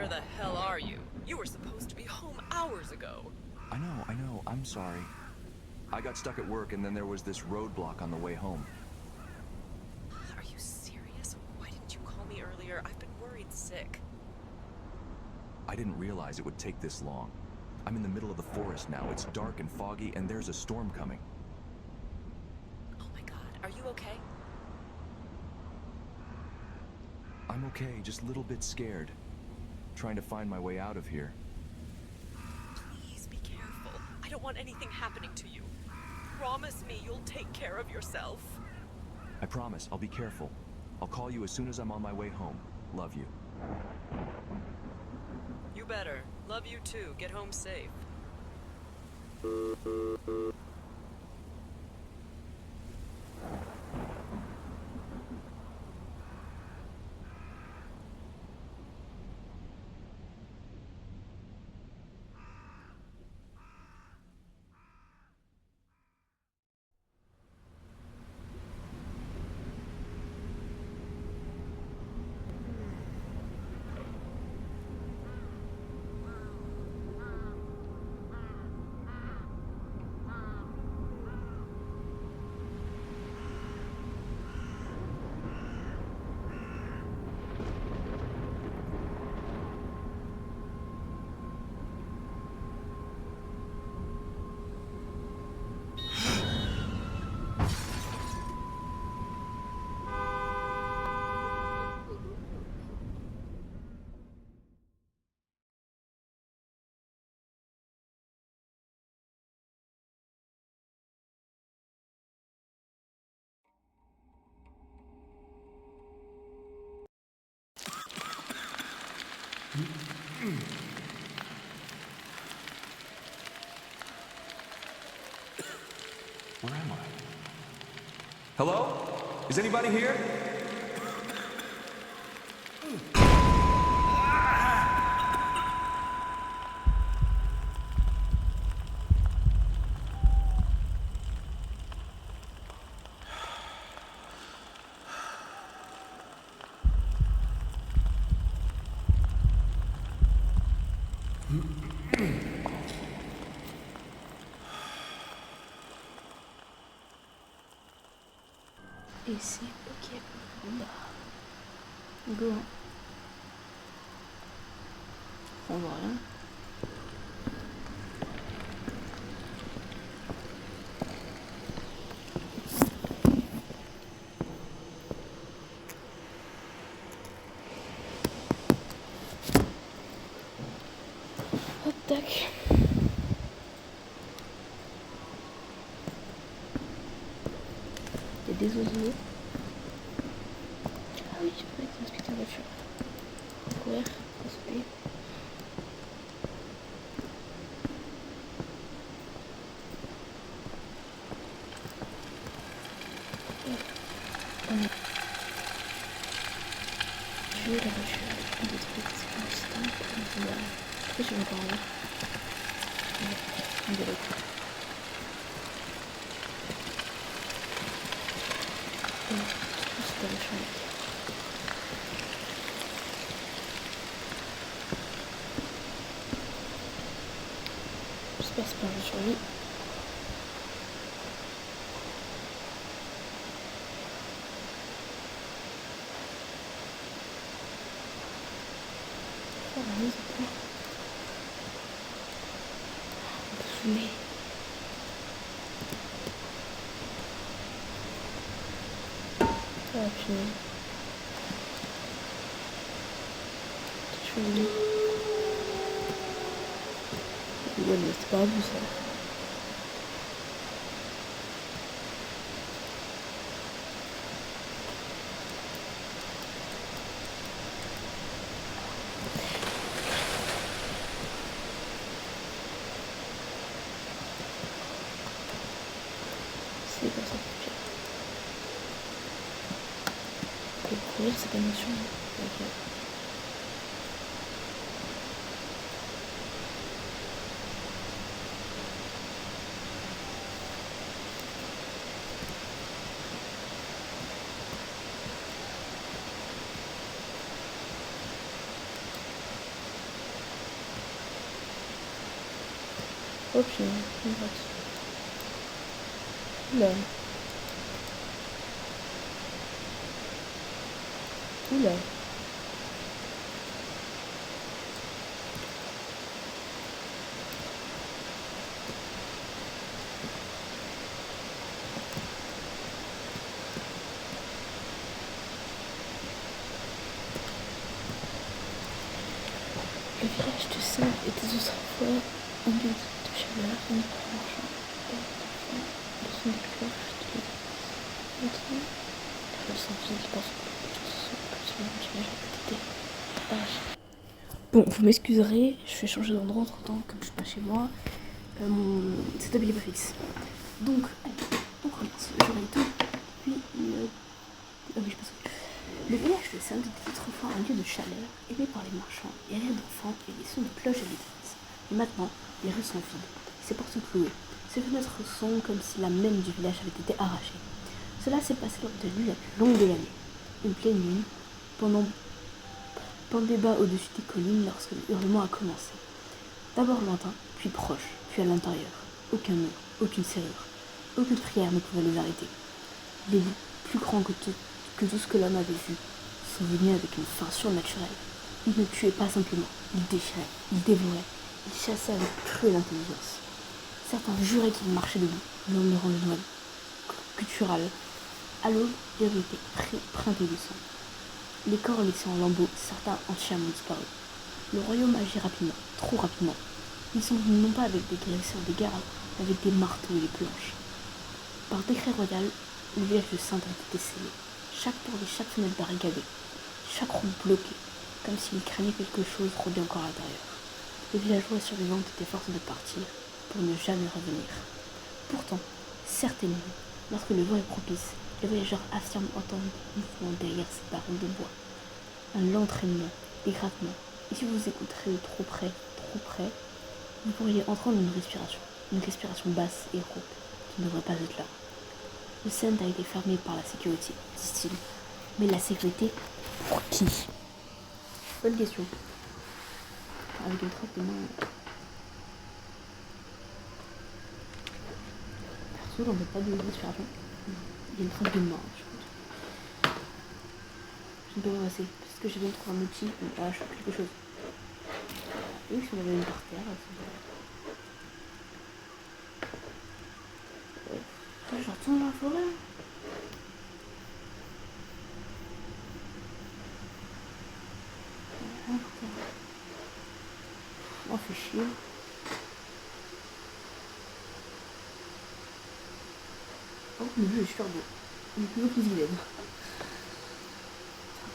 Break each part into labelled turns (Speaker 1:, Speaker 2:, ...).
Speaker 1: Where the hell are you? You were supposed to be home hours ago.
Speaker 2: I know. I'm sorry. I got stuck at work and then there was this roadblock on the way home.
Speaker 1: Are you serious? Why didn't you call me earlier? I've been worried sick.
Speaker 2: I didn't realize it would take this long. I'm in the middle of the forest now. It's dark and foggy and there's a storm coming.
Speaker 1: Oh my god, are you okay?
Speaker 2: I'm okay, just a little bit scared. Trying to find my way out of here.
Speaker 1: Please be careful. I don't want anything happening to you. Promise me you'll take care of yourself.
Speaker 2: I promise, I'll be careful. I'll call you as soon as I'm on my way home. Love you.
Speaker 1: You better. Love you too. Get home safe.
Speaker 2: Where am I? Hello? Is anybody here?
Speaker 3: Esse aqui é profunda. Bom. Vambora. Ataque. Des oiseaux. Ah oui, je peux être inspecteur de voiture. Courir, sauter. On est. Je vais la voiture. Je prends des trucs, c'est pas instant. Voilà. Pourquoi je vais encore en haut? On dirait que. C'est pas le choix. J'espère que c'est pas un jeu sur lui. Oh la mise au point. On peut zoomer. Ah punaise. C'est joli. Ouais mais c'est pas vu ça. C'est comme ça. Ok, courir c'est pas une notion. Ok. Hop, j'ai une droite. Oula. Oula. Le village de Saint était autrefois un lieu de chaleur, un marchand, le son des cloches de l'église. Maintenant, le sentiment qui pense que bon, vous m'excuserez, je vais changer d'endroit entre temps, comme je suis pas chez moi. Mon setup il est pas fixe. Donc, on commence. J'aurai tout. Puis, ah oui, je passe. Le village de Saint était autrefois un lieu de chaleur, aimé par les marchands et rires d'enfants et des sons de cloches à l'église. Et maintenant, les rues sont vides, ses portes sont clouées, ses fenêtres sont comme si l'âme même du village avait été arrachée. Cela s'est passé lors de la nuit la plus longue de l'année. Une pleine lune, pendait bas au-dessus des collines lorsque le hurlement a commencé. D'abord lointain, puis proche, puis à l'intérieur. Aucun mur, aucune serrure, aucune prière ne pouvait les arrêter. Les loups, plus grands que tout ce que l'homme avait vu, sont venus avec une faim surnaturelle. Ils ne tuaient pas simplement, ils déchiraient, ils dévoraient, ils chassaient avec cruelle intelligence. Certains juraient qu'ils marchaient debout, murmurant le noyau guttural. À l'aube, ils avaient été printés de sang. Les corps laissés en lambeaux, certains entièrement disparus. Le royaume agit rapidement, trop rapidement. Ils sont venus non pas avec des graisseurs de garde, mais avec des marteaux et des planches. Par décret royal, le village de Sainte a été scellé. Chaque porte et chaque fenêtre barricadée, chaque route bloquée, comme s'ils craignaient quelque chose rôdait encore à l'intérieur. Les villageois survivants étaient forcés de partir pour ne jamais revenir. Pourtant, certainement, lorsque le vent est propice, les voyageurs affirment entendre des mouvements derrière ces barreaux de bois. Un lent traînement, des grattements, et si vous écouterez de trop près, vous pourriez entendre une respiration basse et rauque, qui ne devrait pas être là. Le centre a été fermé par la sécurité, disent-ils. Mais la sécurité, pour qui? Bonne question. Avec une trace de main. Perso, j'en veux pas de respiration. Il y a une trace de main, je pense. Je ne peux pas passer, parce que je viens de trouver un outil, je fais quelque chose. Oui, si on avait une par terre, je retourne dans la forêt. On fait chier. Oh, le jeu est super beau. Il est plus beau qu'il vilaine.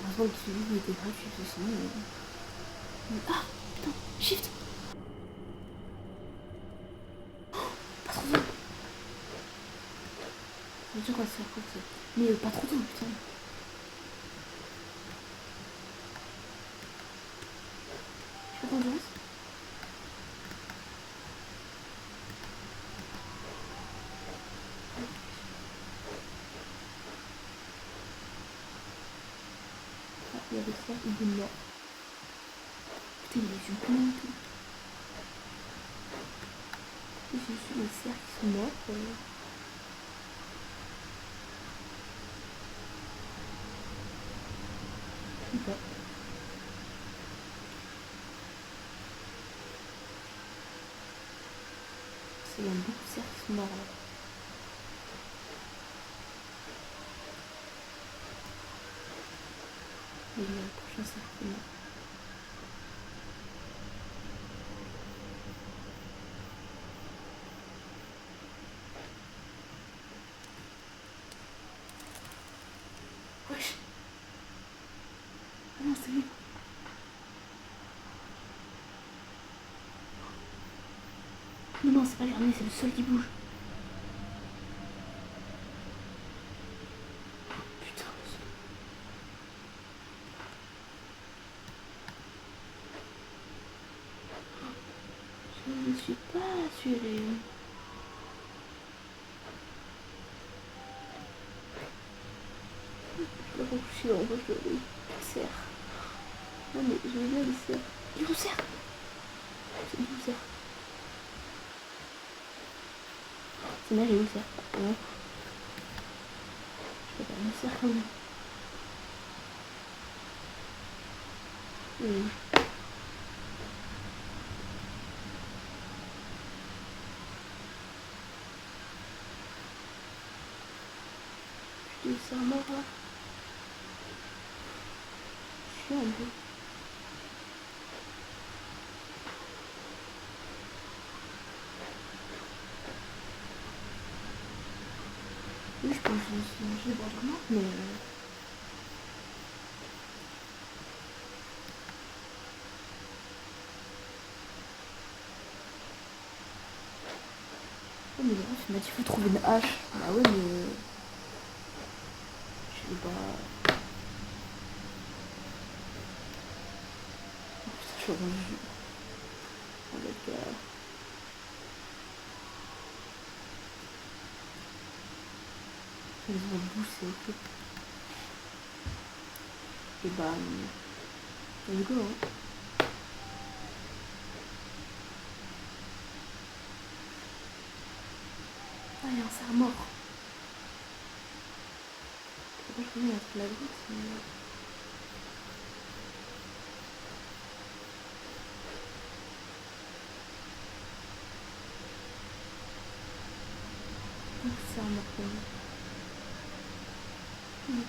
Speaker 3: Heureusement que celui était gratuit, sinon. Ah, putain, shift. Oh, pas trop tôt. Je sais quoi se faire courser. Mais pas trop tôt, putain. Je fais confiance. Ah, il y avait ça, il est mort. Putain, il y a du bon et tout. J'ai juste les cerfs qui sont morts. Ok. Il y a beaucoup de cerfs qui sont morts là. Et le prochain cerf qui est mort. Wesh. Ah non, c'est lui. Non, c'est pas l'armée, c'est le sol qui bouge. Putain. Je ne suis pas assurée. Je le refoucher en vrai, je le cerf. Non mais je veux bien le cerf. Il nous cerf. C'est nous cerf. C'est là, j'ai où le cerf? Ouais. Je peux pas le cerf comme. Oui. Putain, c'est un mort là. Chiant un peu. Oui, je pense que je vais boire vraiment, mais. Oh, mais bref, il m'a dit qu'il faut trouver une hache. Bah ouais, mais. Je sais pas. Oh, putain, je suis rendu. Avec. Je les vois bousser, ok. Et bah. Let's go, hein. Ah, il y a un cerf mort. Je sais pas, je connais la grosse, mais. Un cerf mort pour moi. Il y a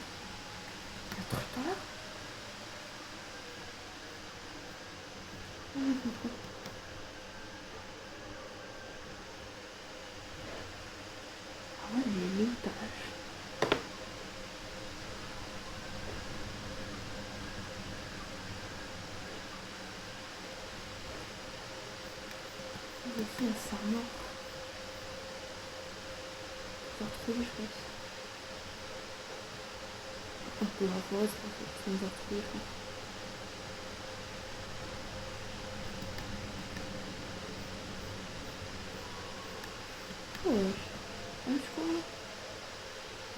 Speaker 3: un truc par là? Ah oui, je comprends. Ah ouais, mais elle est où ta hache? Il y a aussi un cerf mort. Je vais retrouver, je pense. Un peu dans la forêt, c'est nous a retrouvés, je pense. Ouais. Ah, tu crois là?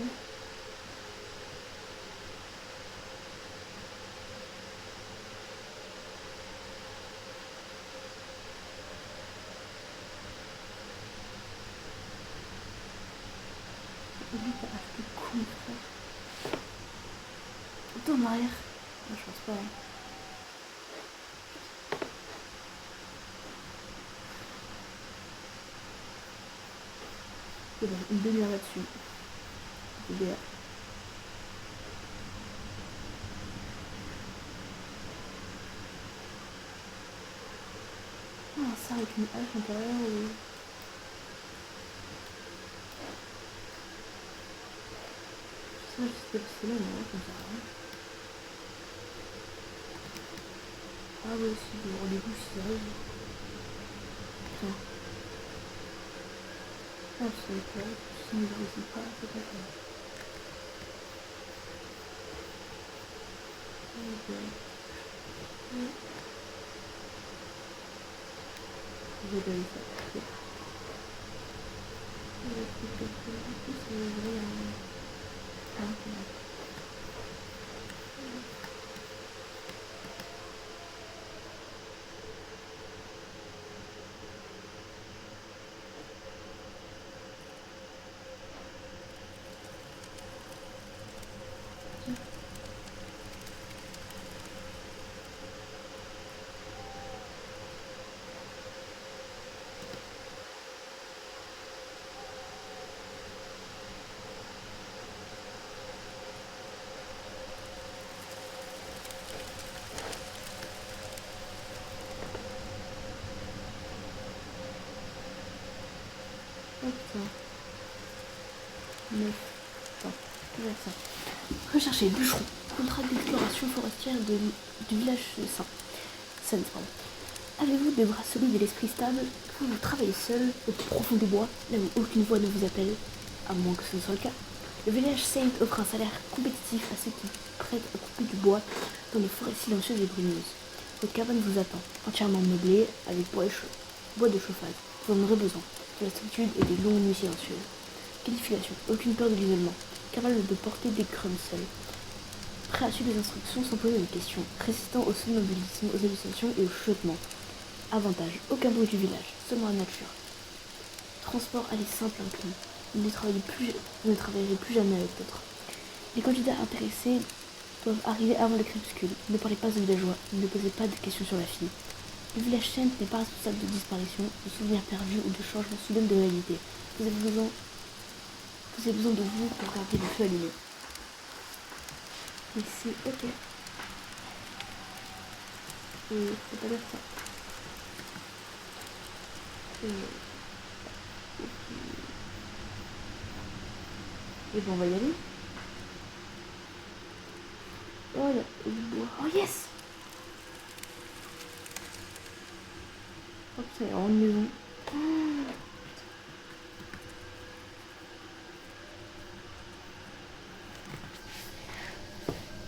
Speaker 3: Ouais. Oublie ta hache de con, frère. Tout en arrière. Non, je pense pas, hein. C'est bon, une demi-heure là-dessus. C'est bien. Ah, ça avec une hache à l'intérieur ou. Ça, je sais pas si c'est là, mais ouais, ça me sert à rien. Ah ouais, si, le rendez-vous, si ça arrive. Putain. Ah, c'est pas. Si nous réussit pas, c'est pas grave. Ok. Ouais. Je vais aller ça. Ok. Le truc que je fais, du coup, c'est vrai, un peu. Oh putain. 9. Attends, je vais ça. Rechercher bûcheron. Contrat d'exploration forestière du village Saint, pardon. Avez-vous des bras solides et l'esprit stable? Pouvez-vous travailler seul au plus profond des bois, là où aucune voix ne vous appelle, à moins que ce soit le cas? Le village Saint offre un salaire compétitif à ceux qui prêtent à couper du bois dans les forêts silencieuses et brumeuses. Votre cabane vous attend, entièrement meublée avec bois de chauffage. Vous en aurez besoin, de la solitude et des longues nuits silencieuses. Qualification, aucune peur de l'isolement, capable de porter des crumbs seul. Prêt à suivre les instructions sans poser de questions, résistant au somnambulisme, aux hallucinations et aux chuchotements. Avantage, aucun bruit du village, seulement la nature. transport allait simple et clean. Il ne travaillerait plus jamais avec d'autres. Les candidats intéressés doivent arriver avant le crépuscule. Ne parlez pas aux villageois, ne posez pas de questions sur la fille. Le village Saint n'est pas responsable de disparition, de souvenirs perdus ou de changements soudains de réalité. Vous avez besoin de vous pour garder le feu allumé. Et c'est ok. Et faut pas dire ça. Et bon, on va y aller. Oh là, le bois. Oh yes! Oh putain, il y a vraiment une maison. Oh.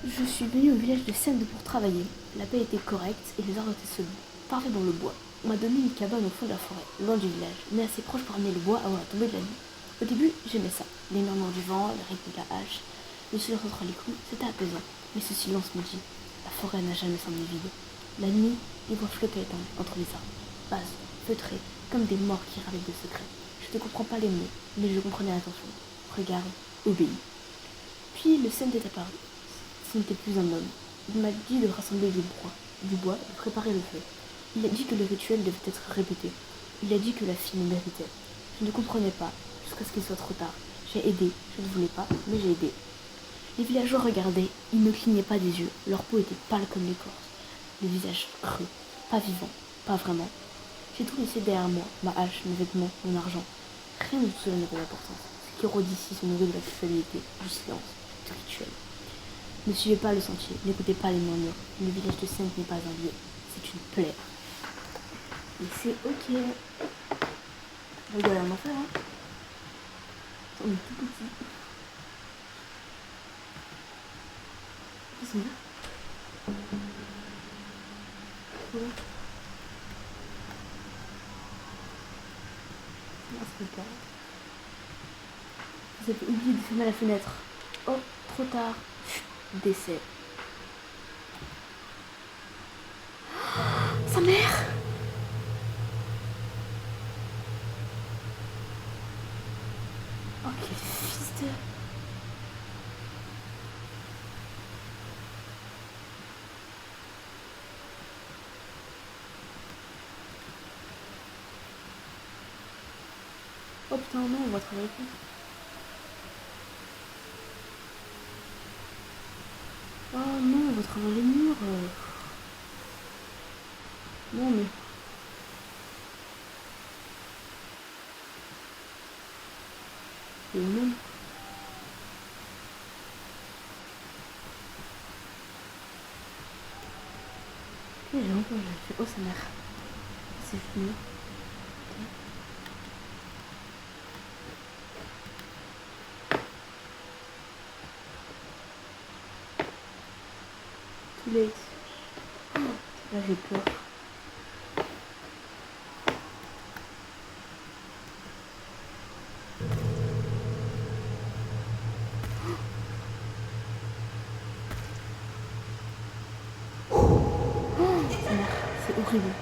Speaker 3: Je suis venue au village de Sende pour travailler. La paix était correcte et les arbres étaient solides. Parfait dans le bois. On m'a donné une cabane au fond de la forêt, loin du village, mais assez proche pour amener le bois avant la tombée de la nuit. Au début, j'aimais ça. Les murmures du vent, le rythme de la hache, le silence entre les coups, c'était apaisant. Mais ce silence me dit, la forêt n'a jamais semblé vide. La nuit, les voix flottaient entre les arbres, basses, feutrées, comme des morts qui râlaient de secrets. Je ne comprends pas les mots, mais je comprenais l'intention. Regarde, obéis. Puis le Sende est apparu. Ce n'était plus un homme. Il m'a dit de rassembler du bois et de préparer le feu. Il a dit que le rituel devait être répété. Il a dit que la fille me méritait. Je ne comprenais pas, jusqu'à ce qu'il soit trop tard. J'ai aidé, je ne voulais pas, mais j'ai aidé. Les villageois regardaient, ils ne clignaient pas des yeux, leur peau était pâle comme l'écorce, le visage creux, pas vivant, pas vraiment. J'ai tout laissé derrière moi, ma hache, mes vêtements, mon argent. Rien de tout cela n'avait d'importance. Ce qui rôde ici, c'est au niveau de la culpabilité, du silence, du rituel. Ne suivez pas le sentier, n'écoutez pas les murmures. Le village de Sainte n'est pas un lieu, c'est une plaie. Et c'est ok. On va en enfer, hein. On est tout petit. Qu'est-ce qu'on a? Ouais. Non, c'est pas. Vous avez oublié de fermer la fenêtre. Oh, trop tard. Chut, décès. Sa mère! Oh, quel fils de... Oh putain, non, on va travailler plus. Oh non, on va travailler les murs. Non, mais... Et même... Et j'ai encore, j'ai fait... Oh, sa mère. C'est fini. Too late. Oh, là, j'ai peur. Sa mère, c'est horrible.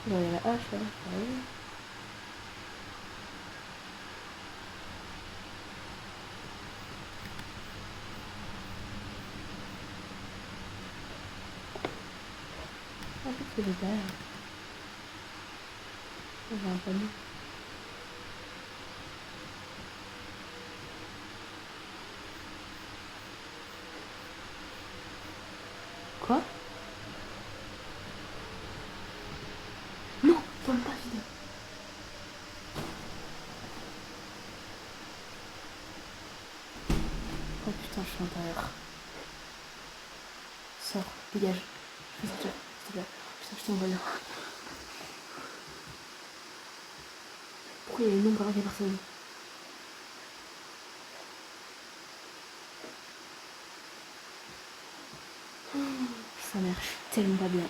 Speaker 3: Là, il y a la hache, là. Pareil. Ah, qu'est-ce que j'ai derrière? Oh, j'ai un panneau. Quoi? Non, tourne pas vite. Oh putain, je suis à l'intérieur. Sors, dégage. Je vais sortir, s'il te plaît. Putain, je t'envoie là. Pourquoi il y a une ombre avec la personne? Sa mère, je suis tellement pas bien.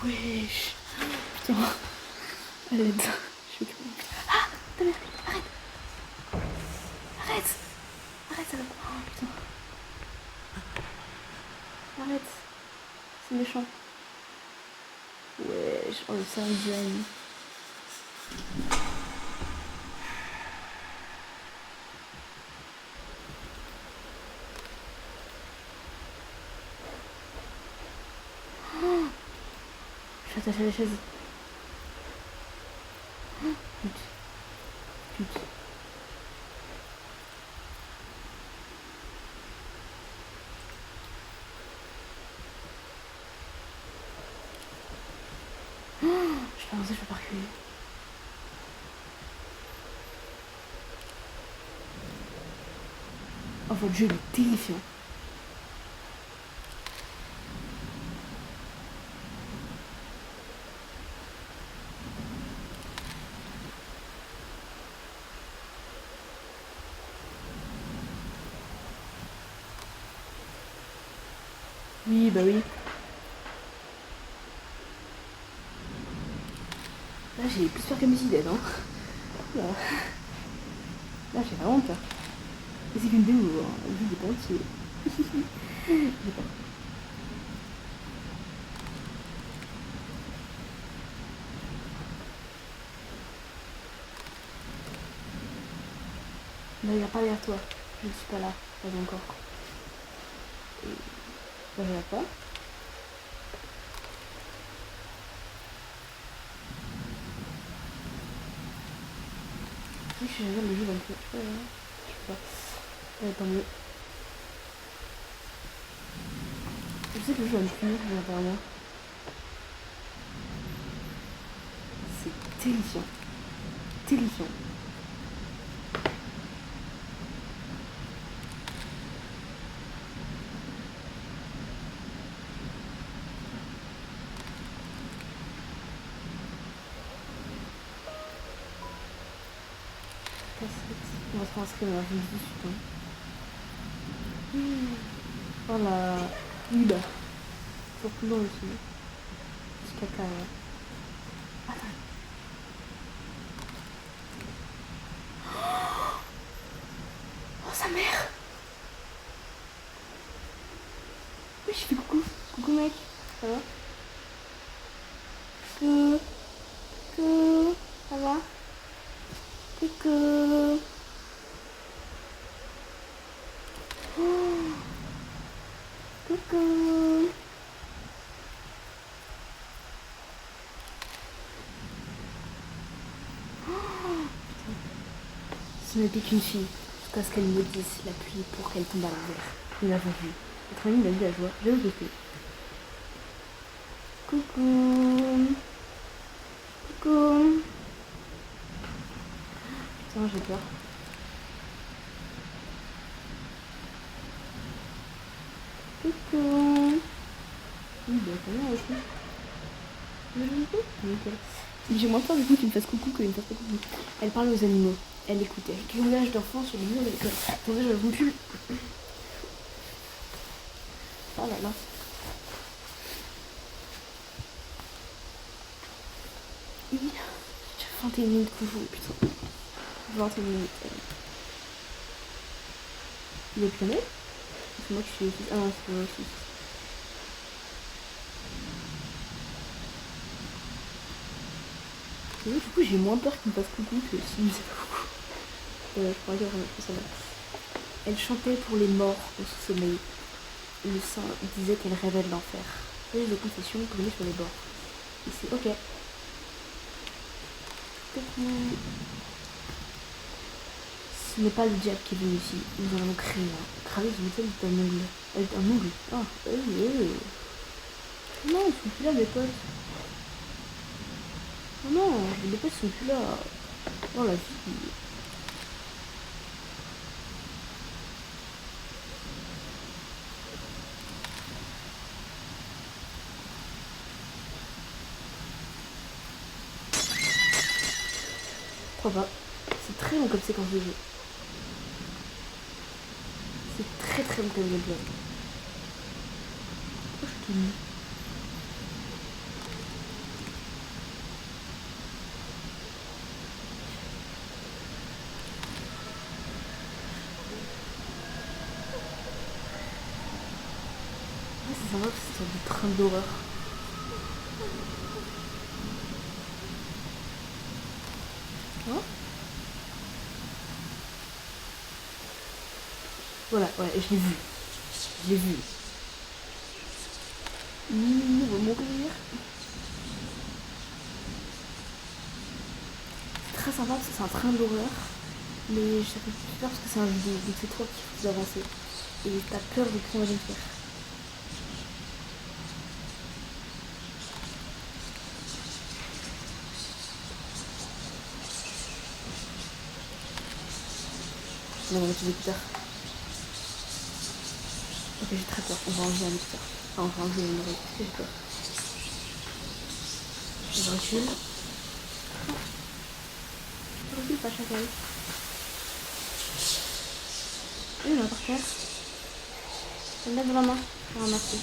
Speaker 3: Wesh. Putain. À l'aide. méchant. Wesh, oh le sound design. Je suis attachée à la chaise. Pute. Pute. Je peux avancer, je peux pas reculer. Oh, votre jeu il est terrifiant. Oui, bah oui. Là, j'ai plus peur que mes idées, hein. Là, là j'ai vraiment peur. Et c'est qu'une démo, hein. Le jeu n'est pas entier. J'ai peur. Ne regarde pas derrière toi. Je ne suis pas là. Pas encore. Et... Bah, je regarde pas. Oui, je regarde le jeu dans le jeu. Je sais pas. Ouais, tant mieux. Je sais que le jeu va me punir, apparemment. C'est terrifiant. Terrifiant. On va se transcrire dans la vie du suite. Oh la... Oui, bah. Toujours plus long aussi. C'est caca, ouais. Attends. Oh, sa mère. Oui, je fais coucou. Coucou, mec. Ça va? Coucou. Coucou. Ça va? Coucou. Oh. Coucou. Ce n'était qu'une fille, jusqu'à ce qu'elle maudisse la pluie pour qu'elle tombe à l'envers. Nous l'avons vu. Notre ami m'a dit la joie. Je le fais. Coucou. Coucou. Putain, j'ai peur. Coucou. Oui, bah, ça va aussi. Nickel. J'ai moins peur du coup qu'il me fasse coucou qu'il me fasse pas coucou. Elle parle aux animaux. Elle écoutait. Cumulage d'enfants sur le mur de l'école. Attendez, je recule. Oh là là. Oui. J'ai 21 minutes que je joue, putain. 21 minutes. Il est plané? C'est moi qui suis... Ah non, c'est moi aussi. Et du coup, j'ai moins peur qu'il me fasse coucou que s'il me faisait pas coucou. Je pourrais dire vraiment que ça va. Elle chantait pour les morts au sous-sommeil. Le saint disait qu'elle rêvait de l'enfer. Prise de confession collée sur les bords. Et c'est ok. Coucou. Ce n'est pas le diable qui est venu ici. Nous en avons créé un. Gravé sur l'autel d'un ongle. Avec un ongle. Ah, non, ils sont plus là, mes potes. Oh non, les potes sont plus là. Oh la vie. Trop pas. C'est très long comme séquence de jeu. C'est très très long comme gameplay. Pourquoi je t'ai mis? Ouais, c'est sympa parce que c'est du train d'horreur. Oh. Voilà, ouais, je l'ai vu. Je l'ai vu. Il va mourir. C'est très sympa parce que c'est un train d'horreur. Mais ça fait plus peur parce que c'est un vidéo. Donc c'est toi qui faut avancer. Et t'as peur de ce qu'on va le faire. Non, on va mettre les écouteurs. Ok, j'ai très peur. On va enlever un écouteur. Enfin, on va enlever une oreille. J'ai peur. Je recule. Je recule pas chacal. Oui, il y en a par terre. Lève la main. Je remercie.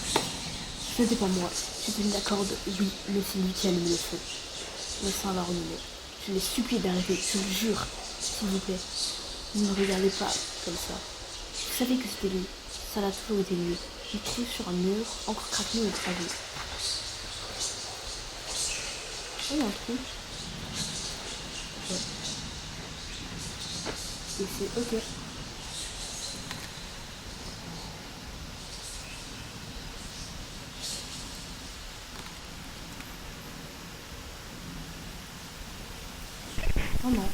Speaker 3: Ce n'était pas moi. J'ai tenu la corde. Oui, mais c'est lui qui a allumé le feu. Le sang va remuer. Je l'ai supplié d'arrêter. Je le jure. S'il vous plaît. Ne me regardez pas comme ça. Je savais que c'était lui. Ça l'a toujours été lui. J'ai cru sur un mur, encore craquelé au travail. Oh, il y a un trou. Ouais. Et c'est ok. Oh non.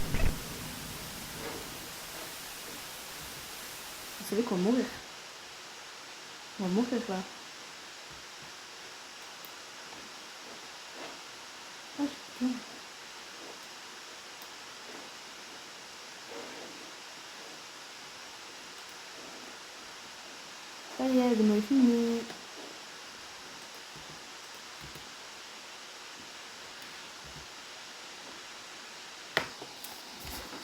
Speaker 3: Vous savez qu'on va mourir. On va mourir là. Ah, j'ai peur. Ça y est, le démo est fini.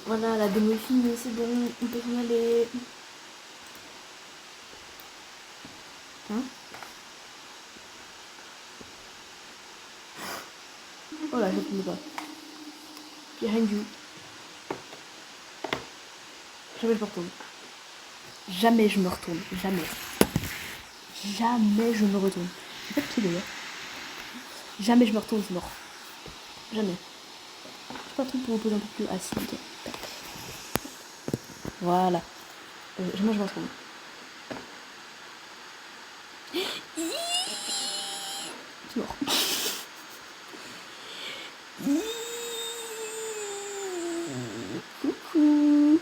Speaker 3: Voilà, la démo est finie, c'est bon, on peut s'en aller. Hein? Oh là, je ne connais pas. J'ai rien vu. Jamais je me retourne. Jamais je me retourne. Jamais. Jamais je me retourne. J'ai pas de pied d'ailleurs. Jamais je me retourne, c'est mort. Jamais. Je pas un truc pour vous poser un peu plus assis. Ok. Tac. Voilà. Jamais je me retourne. C'est mort. Coucou.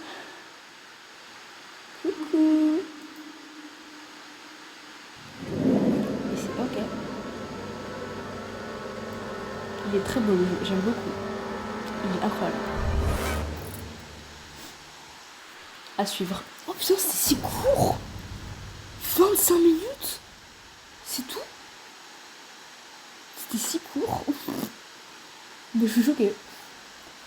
Speaker 3: Coucou. Et c'est ok. Il est très beau le jeu, j'aime beaucoup. Il est incroyable. À suivre. Oh putain, c'était si court. 25 minutes. C'est tout. C'était si court. Mais je suis choquée.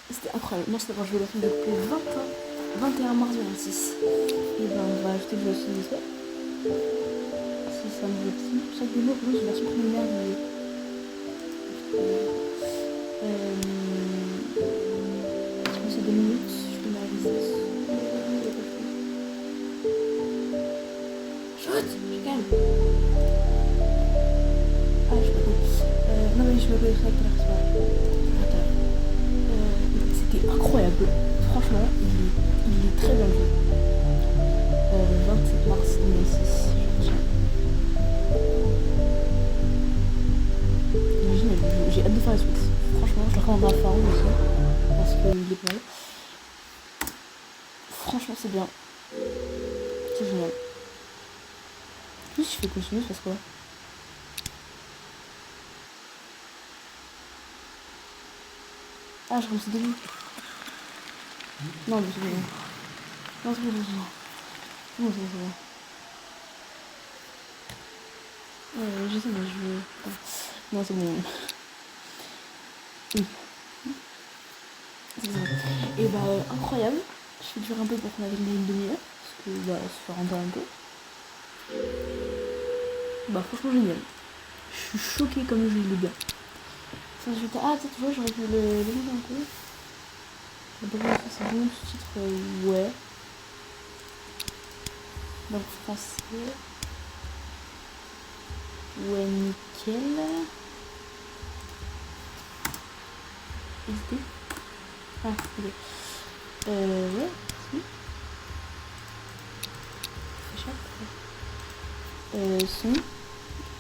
Speaker 3: C'était incroyable. Merci d'avoir joué la film depuis 20 ans. 21 mars 2026. Et ben on va ajouter le jeu aussi vite. Si ça me veut. Chaque démo, j'ai la version préliminaire du. Je pense que c'est 2 minutes. Je peux m'arriver. Chut, je calme. Ah, je sais pas quoi. Non, mais je me connais très bien, c'est pas grave. C'était incroyable. Franchement, il est très bien joué. 27 mars 2006, je retiens. Génial, j'ai hâte de faire la suite. Franchement, je le recommande à Farm aussi. Parce qu'il est pas mal. Franchement, c'est bien. C'est génial. Si je fais continuer, ça se passe quoi? Ah, je recommence au début. Non, mais c'est bon. Non, c'est bon, c'est bon. Non, c'est bon. Je sais, mais je veux. Non, c'est bon. Oui. C'est bon. Et bah, incroyable. Je vais durer un peu pour qu'on arrive à une demi-heure. Parce que, bah, ça fait un peu. Bah, franchement, génial. Je suis choquée comme le jeu, il est bien. Ah, peut-être, tu vois, j'aurais pu le mettre un peu. C'est bon, sous-titre, ouais. Donc, français. Ouais, nickel. Hésiter. Ah, ok. Ouais, si. Échappe. Son.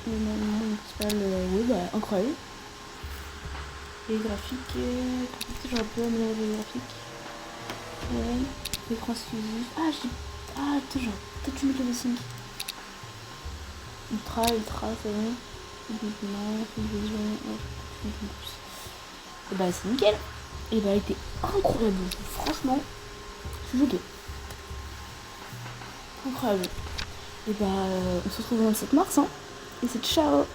Speaker 3: Le monde principal, oui, bah, incroyable. Les graphiques, j'aurais pu améliorer les graphiques. Ouais, l'écran exclusif. Ah, attends, genre, peut-être une clé 5. Ultra, c'est bon. Vision, ouais, plus. Et bah, c'est nickel. Et bah, elle était incroyable. Franchement, je suis choquée. Incroyable. Et bah, on se retrouve le 27 mars, hein. Et c'est ciao.